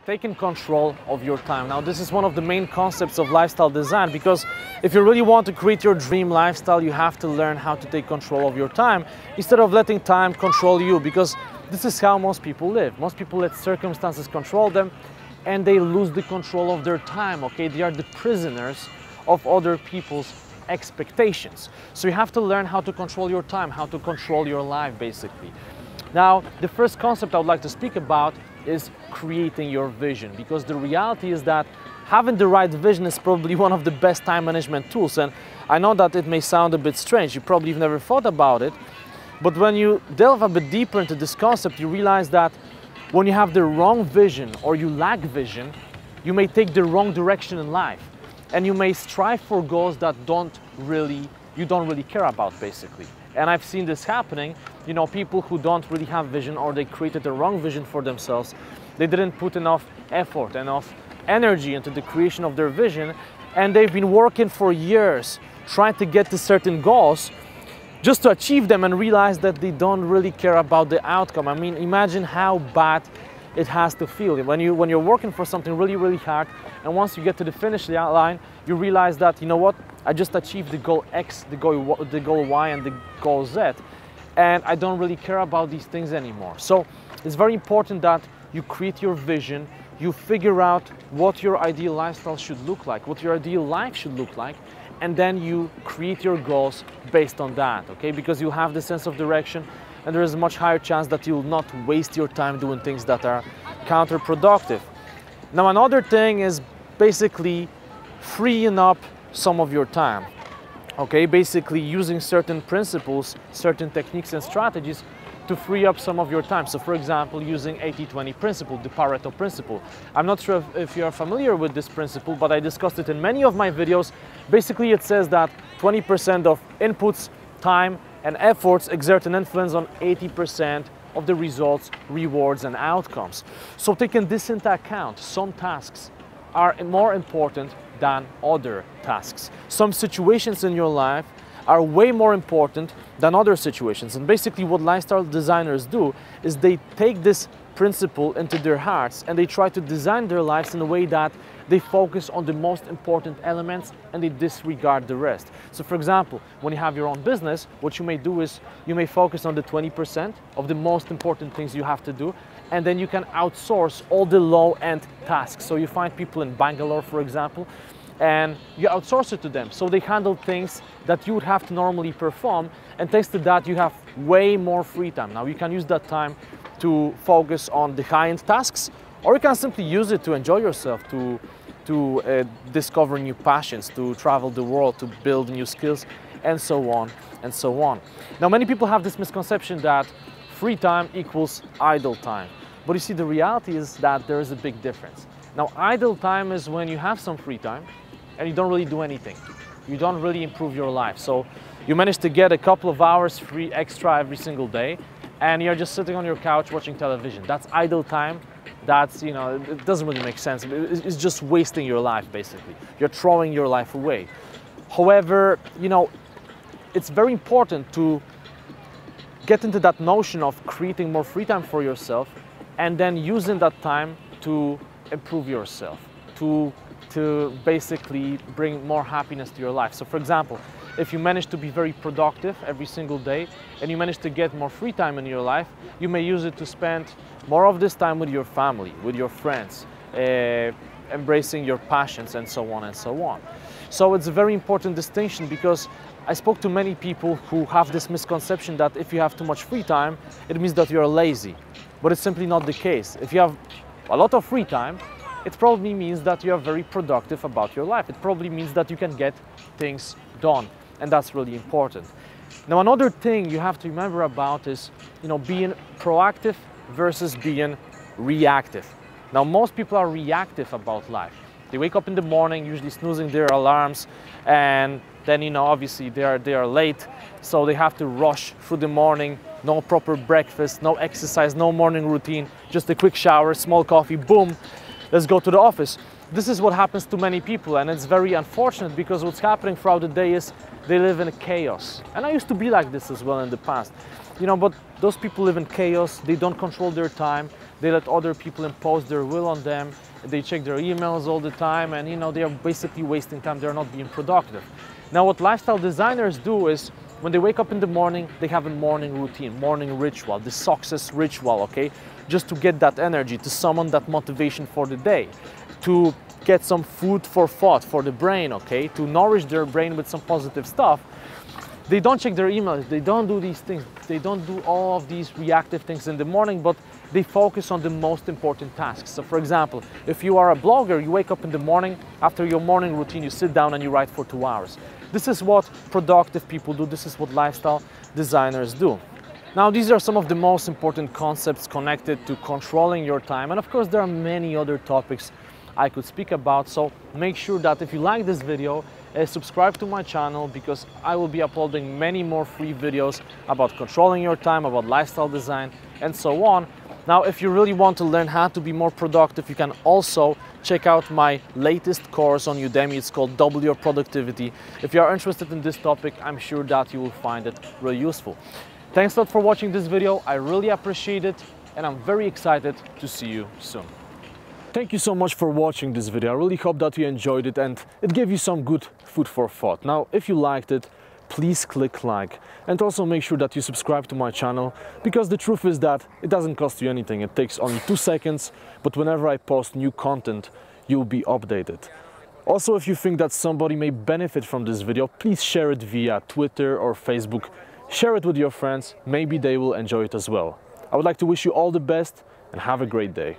taking control of your time. Now, this is one of the main concepts of lifestyle design, because if you really want to create your dream lifestyle, you have to learn how to take control of your time instead of letting time control you, because this is how most people live. Most people let circumstances control them and they lose the control of their time, okay? They are the prisoners of other people's expectations. So you have to learn how to control your time, how to control your life, basically. Now, the first concept I would like to speak about is creating your vision, because the reality is that having the right vision is probably one of the best time management tools. And I know that it may sound a bit strange, you probably have never thought about it, but when you delve a bit deeper into this concept, you realize that when you have the wrong vision or you lack vision, you may take the wrong direction in life, and you may strive for goals that you don't really care about, basically. And I've seen this happening, you know, people who don't really have vision, or they created the wrong vision for themselves. They didn't put enough effort, enough energy into the creation of their vision, and they've been working for years trying to get to certain goals just to achieve them, and realize that they don't really care about the outcome. I mean, imagine how bad it has to feel when you're working for something really, really hard, and once you get to the finish line, you realize that, you know what, I just achieved the goal X, the goal Y, and the goal Z, and I don't really care about these things anymore. So it's very important that you create your vision, you figure out what your ideal lifestyle should look like, what your ideal life should look like, and then you create your goals based on that, okay? Because you have the sense of direction, and there is a much higher chance that you'll not waste your time doing things that are counterproductive. Now, another thing is basically freeing up some of your time, okay? Basically using certain principles, certain techniques and strategies to free up some of your time. So for example, using 80-20 principle, the Pareto principle. I'm not sure if you are familiar with this principle, but I discussed it in many of my videos. Basically, it says that 20% of inputs, time, and efforts exert an influence on 80% of the results, rewards, and outcomes. So taking this into account, some tasks are more important than other tasks. Some situations in your life are way more important than other situations. And basically what lifestyle designers do is they take this principle into their hearts, and they try to design their lives in a way that they focus on the most important elements and they disregard the rest. So for example, when you have your own business, what you may do is you may focus on the 20% of the most important things you have to do, and then you can outsource all the low-end tasks. So you find people in Bangalore, for example, and you outsource it to them. So they handle things that you would have to normally perform, and thanks to that you have way more free time. Now you can use that time to focus on the high-end tasks, or you can simply use it to enjoy yourself, to discover new passions, to travel the world, to build new skills, and so on and so on. Now many people have this misconception that free time equals idle time, but you see, the reality is that there is a big difference. Now idle time is when you have some free time and you don't really do anything. You don't really improve your life. So you manage to get a couple of hours free extra every single day, and you're just sitting on your couch watching television. That's idle time. That's, you know, it doesn't really make sense. It's just wasting your life, basically. You're throwing your life away. However, you know, it's very important to get into that notion of creating more free time for yourself, and then using that time to improve yourself, to basically bring more happiness to your life. So for example, if you manage to be very productive every single day and you manage to get more free time in your life, you may use it to spend more of this time with your family, with your friends, embracing your passions, and so on and so on. So it's a very important distinction, because I spoke to many people who have this misconception that if you have too much free time, it means that you're lazy. But it's simply not the case. If you have a lot of free time, it probably means that you are very productive about your life. It probably means that you can get things done, and that's really important. Now another thing you have to remember about is, you know, being proactive versus being reactive. Now most people are reactive about life. They wake up in the morning, usually snoozing their alarms, and then, you know, obviously they are late, so they have to rush through the morning. No proper breakfast, no exercise, no morning routine, just a quick shower, small coffee, boom, let's go to the office. This is what happens to many people, and it's very unfortunate, because what's happening throughout the day is they live in chaos. And I used to be like this as well in the past, you know, but those people live in chaos, they don't control their time, they let other people impose their will on them, they check their emails all the time, and they are basically wasting time, they're not being productive. Now what lifestyle designers do is, when they wake up in the morning, they have a morning routine, morning ritual, the success ritual, okay? Just to get that energy, to summon that motivation for the day, to get some food for thought for the brain, okay? To nourish their brain with some positive stuff. They don't check their emails, they don't do these things, they don't do all of these reactive things in the morning, but they focus on the most important tasks. So for example, if you are a blogger, you wake up in the morning, after your morning routine, you sit down and you write for 2 hours. This is what productive people do, this is what lifestyle designers do. Now, these are some of the most important concepts connected to controlling your time, and of course there are many other topics I could speak about, so make sure that if you like this video, subscribe to my channel, because I will be uploading many more free videos about controlling your time, about lifestyle design, and so on. Now, if you really want to learn how to be more productive, you can also check out my latest course on Udemy. It's called Double Your Productivity. If you are interested in this topic, I'm sure that you will find it really useful. Thanks a lot for watching this video. I really appreciate it, and I'm very excited to see you soon. Thank you so much for watching this video. I really hope that you enjoyed it and it gave you some good food for thought. Now, if you liked it, please click like, and also make sure that you subscribe to my channel, because the truth is that it doesn't cost you anything. It takes only 2 seconds, but whenever I post new content, you'll be updated. Also, if you think that somebody may benefit from this video, please share it via Twitter or Facebook. Share it with your friends, maybe they will enjoy it as well. I would like to wish you all the best and have a great day.